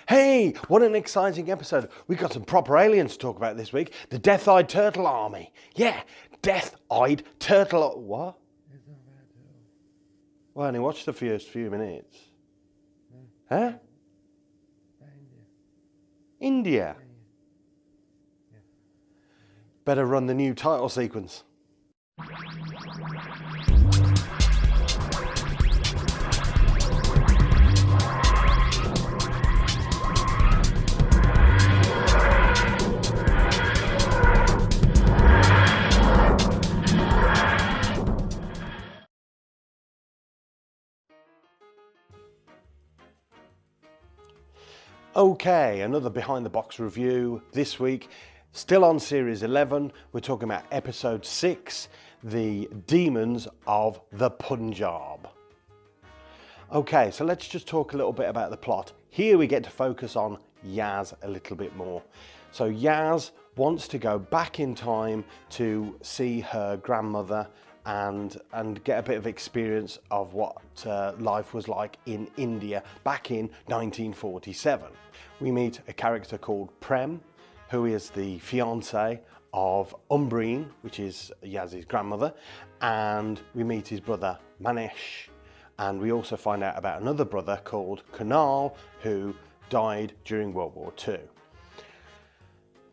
Hey, what an exciting episode. We've got some proper aliens to talk about this week. The Death-Eyed Turtle Army. Yeah, Death-Eyed Turtle... What? Well, I only watched the first few minutes. Huh? India. Better run the new title sequence. Okay, another behind the box review this week. Still on series 11, we're talking about episode 6, The Demons of the Punjab. Okay, so let's just talk a little bit about the plot. Here we get to focus on Yaz a little bit more. So Yaz wants to go back in time to see her grandmother and get a bit of experience of what life was like in India back in 1947. We meet a character called Prem, who is the fiance of Umbreen, which is Yaz's grandmother, and we meet his brother Manesh, and we also find out about another brother called Kunal, who died during World War II.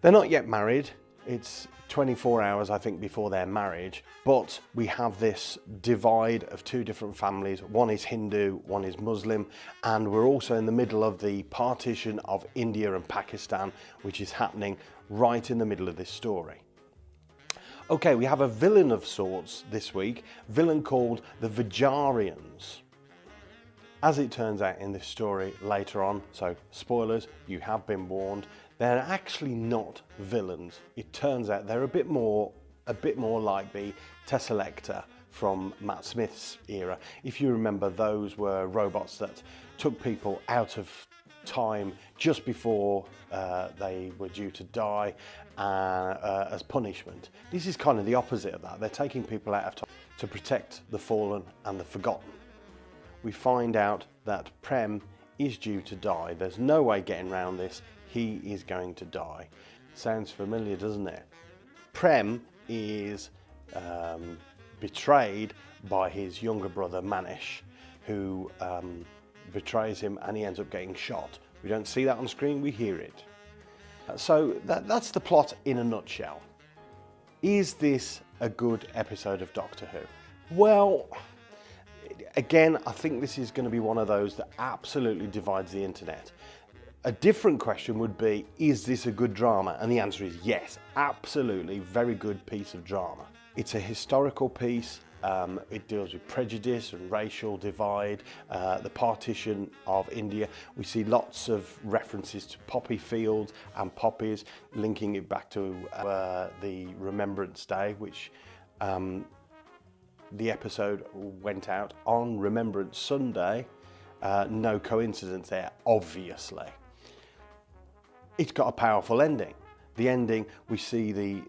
They're not yet married. It's 24 hours, I think, before their marriage, but we have this divide of two different families. One is Hindu, one is Muslim, and we're also in the middle of the partition of India and Pakistan, which is happening right in the middle of this story. Okay, we have a villain of sorts this week, villain called the Vergarians. As it turns out in this story later on, so spoilers, you have been warned, they're actually not villains. It turns out they're a bit more like the Tesselector from Matt Smith's era. If you remember, those were robots that took people out of time just before they were due to die as punishment. This is kind of the opposite of that. They're taking people out of time to protect the fallen and the forgotten. We find out that Prem is due to die. There's no way getting around this. He is going to die. Sounds familiar, doesn't it? Prem is betrayed by his younger brother Manesh, who betrays him, and he ends up getting shot. We don't see that on screen, we hear it. So that's the plot in a nutshell. Is this a good episode of Doctor Who? Well, again, I think this is going to be one of those that absolutely divides the internet. A different question would be, is this a good drama? And the answer is yes, absolutely, very good piece of drama. It's a historical piece. It deals with prejudice and racial divide, the partition of India. We see lots of references to poppy fields and poppies, linking it back to the Remembrance Day, which the episode went out on Remembrance Sunday. No coincidence there, obviously. It's got a powerful ending. The ending, we see the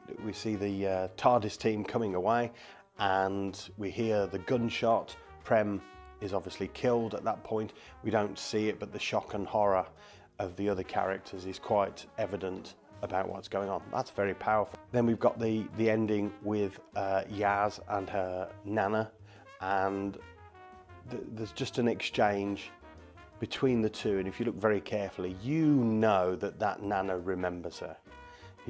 TARDIS team coming away, and we hear the gunshot. Prem is obviously killed at that point. We don't see it, but the shock and horror of the other characters is quite evident about what's going on. That's very powerful. Then we've got the ending with Yaz and her Nana, and there's just an exchange between the two, and if you look very carefully, you know that Nana remembers her.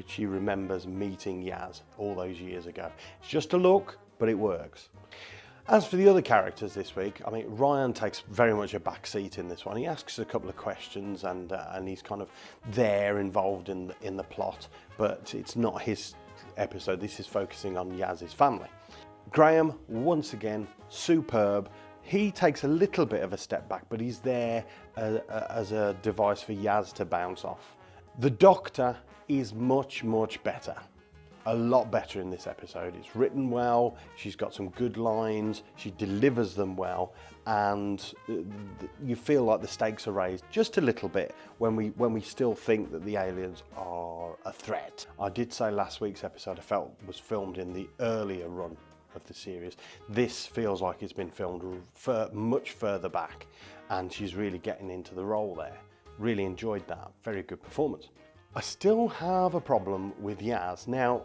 She remembers meeting Yaz all those years ago. It's just a look, but it works. As for the other characters this week, I mean, Ryan takes very much a back seat in this one. He asks a couple of questions, and he's kind of there, involved in the plot, but it's not his episode. This is focusing on Yaz's family. Graham, once again, superb. He takes a little bit of a step back, but he's there as a device for Yaz to bounce off. The Doctor is much, much better. A lot better in this episode. It's written well, she's got some good lines, she delivers them well, and you feel like the stakes are raised just a little bit when we still think that the aliens are a threat. I did say last week's episode I felt was filmed in the earlier run of the series. This feels like it's been filmed much further back, and she's really getting into the role there. Really enjoyed that. Very good performance. I still have a problem with Yaz. Now,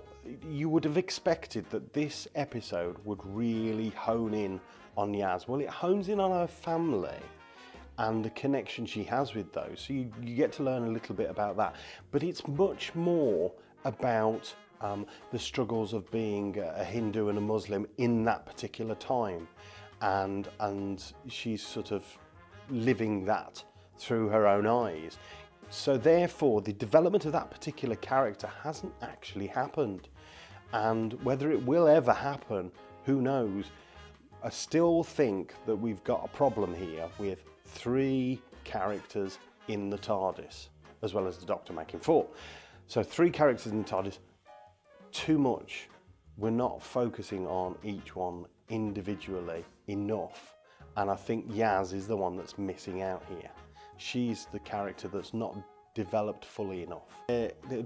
you would have expected that this episode would really hone in on Yaz. Well, it hones in on her family and the connection she has with those. So you get to learn a little bit about that. But it's much more about the struggles of being a Hindu and a Muslim in that particular time. And she's sort of living that through her own eyes. So therefore, the development of that particular character hasn't actually happened. And whether it will ever happen, who knows? I still think that we've got a problem here with 3 characters in the TARDIS, as well as the Doctor making 4. So 3 characters in the TARDIS, too much. We're not focusing on each one individually enough. And I think Yaz is the one that's missing out here. She's the character that's not developed fully enough.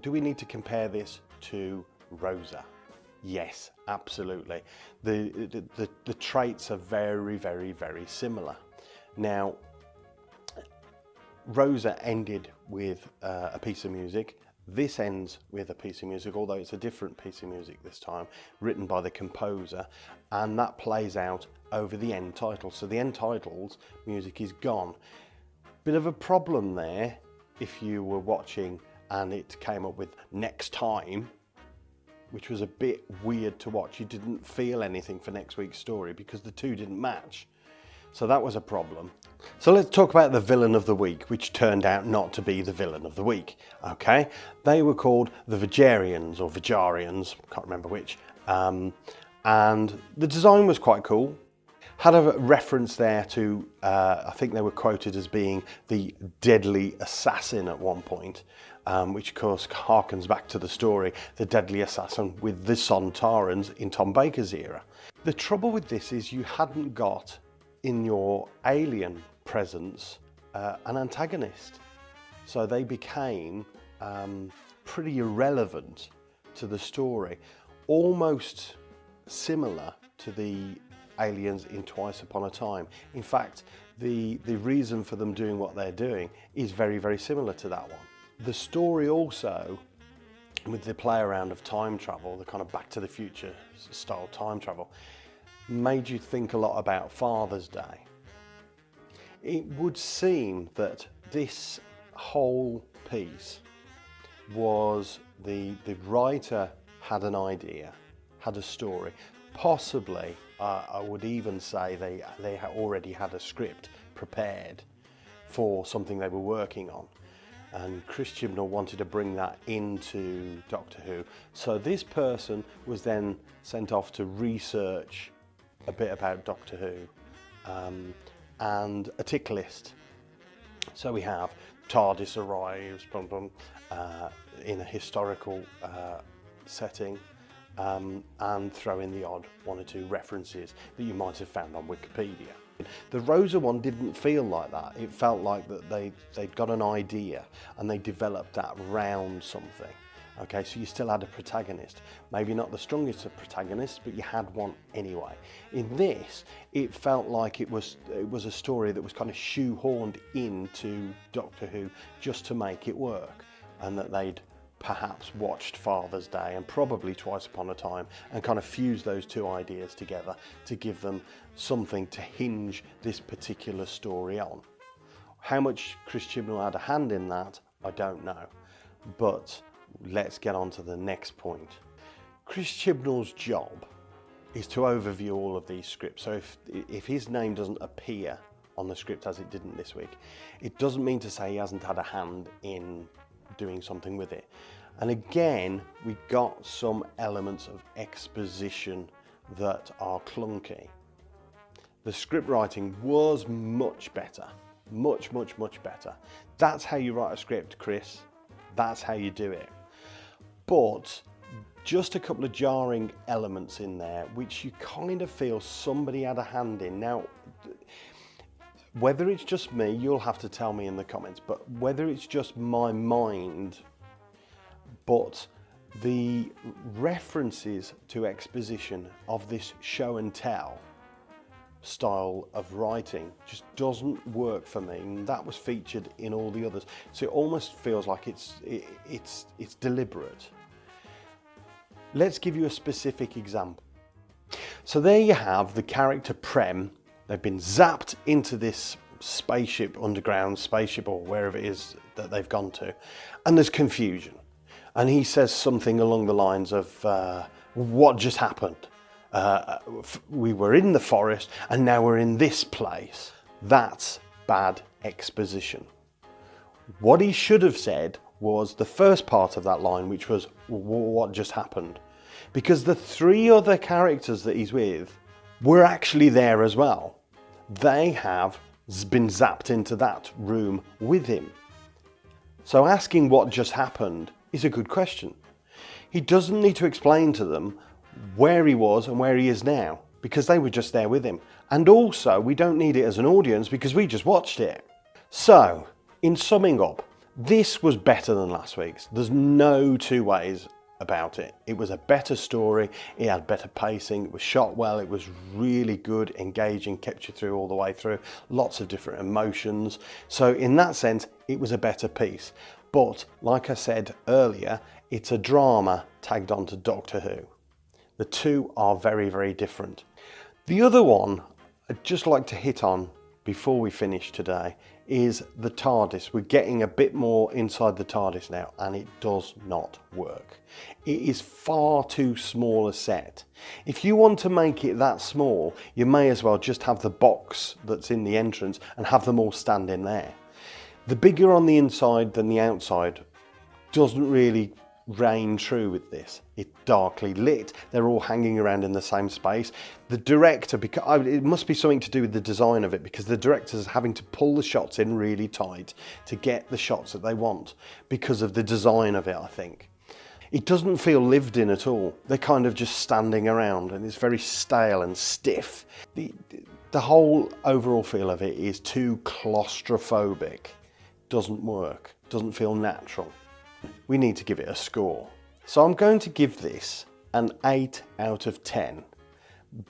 Do we need to compare this to Rosa? Yes, absolutely. The traits are very, very, very similar. Now, Rosa ended with a piece of music. This ends with a piece of music, although it's a different piece of music this time, written by the composer, and that plays out over the end title. So the end title's music is gone. Bit of a problem there if you were watching and it came up with next time, which was a bit weird to watch. You didn't feel anything for next week's story because the two didn't match. So that was a problem. So let's talk about the villain of the week, which turned out not to be the villain of the week. Okay, they were called the Vergarians or Vergarians, can't remember which. And the design was quite cool. Had a reference there to, I think they were quoted as being the deadly assassin at one point, which of course harkens back to the story, The Deadly Assassin with the Sontarans in Tom Baker's era. The trouble with this is you hadn't got in your alien presence an antagonist. So they became pretty irrelevant to the story, almost similar to the aliens in Twice Upon a Time. In fact, the reason for them doing what they're doing is very, very similar to that one. The story also, with the play around of time travel, the kind of Back to the Future style time travel, made you think a lot about Father's Day. It would seem that this whole piece was the writer had an idea, had a story. Possibly, I would even say they already had a script prepared for something they were working on. And Chris Chibnall wanted to bring that into Doctor Who. So this person was then sent off to research a bit about Doctor Who and a tick list. So we have TARDIS arrives in a historical setting, and throw in the odd 1 or 2 references that you might have found on Wikipedia. The Rosa one didn't feel like that. It felt like that they'd got an idea and they developed that round something. Okay, so you still had a protagonist. Maybe not the strongest of protagonists, but you had one anyway. In this, it felt like it was a story that was kind of shoehorned into Doctor Who just to make it work, and that they'd perhaps watched Father's Day and probably Twice Upon a Time and kind of fused those 2 ideas together to give them something to hinge this particular story on. How much Chris Chibnall had a hand in that, I don't know. But let's get on to the next point. Chris Chibnall's job is to overview all of these scripts. So if his name doesn't appear on the script as it didn't this week, it doesn't mean to say he hasn't had a hand in doing something with it. And again, we got some elements of exposition that are clunky. The script writing was much better, much better. That's how you write a script, Chris. That's how you do it. But just a couple of jarring elements in there, which you kind of feel somebody had a hand in. Now, whether it's just me, you'll have to tell me in the comments, but whether it's just my mind, but the references to exposition of this show and tell style of writing just doesn't work for me, and that was featured in all the others. So it almost feels like it's deliberate. Let's give you a specific example. So there you have the character Prem. They've been zapped into this spaceship, underground spaceship, or wherever it is that they've gone to, and there's confusion. And he says something along the lines of, what just happened? We were in the forest and now we're in this place. That's bad exposition. What he should have said was the first part of that line, which was, what just happened? Because the three other characters that he's with were actually there as well. They have been zapped into that room with him. So asking what just happened is a good question. He doesn't need to explain to them where he was and where he is now, because they were just there with him. And also, we don't need it as an audience because we just watched it. So, in summing up, this was better than last week's. There's no two ways about it. It was a better story, it had better pacing, it was shot well, it was really good, engaging, kept you through all the way through, lots of different emotions. So in that sense, it was a better piece. But like I said earlier, it's a drama tagged onto Doctor Who. The two are very, very different. The other one I'd just like to hit on before we finish today is the TARDIS. We're getting a bit more inside the TARDIS now, and it does not work. It is far too small a set. If you want to make it that small, you may as well just have the box that's in the entrance and have them all stand in there. The bigger on the inside than the outside doesn't really reign true with this. It's darkly lit, they're all hanging around in the same space. The director, because it must be something to do with the design of it, because the director's having to pull the shots in really tight to get the shots that they want because of the design of it, I think. It doesn't feel lived in at all. They're kind of just standing around and it's very stale and stiff. The whole overall feel of it is too claustrophobic. Doesn't work, doesn't feel natural. We need to give it a score. So I'm going to give this an 8 out of 10.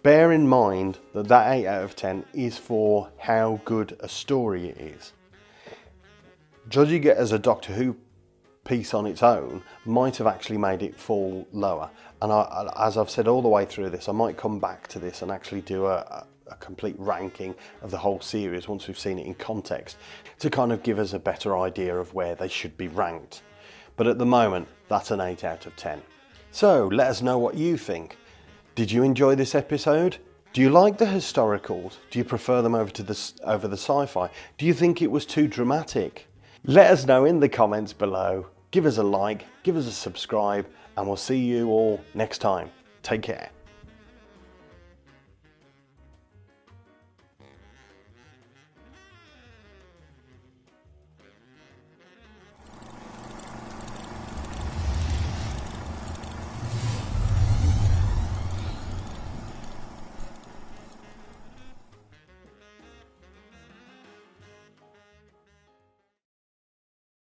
Bear in mind that that 8 out of 10 is for how good a story it is. Judging it as a Doctor Who piece on its own might have actually made it fall lower. And as I've said all the way through this, I might come back to this and actually do a complete ranking of the whole series once we've seen it in context, to kind of give us a better idea of where they should be ranked. But at the moment, that's an 8 out of 10. So let us know what you think. Did you enjoy this episode? Do you like the historicals? Do you prefer them over the sci-fi? Do you think it was too dramatic? Let us know in the comments below. Give us a like, give us a subscribe, and we'll see you all next time. Take care.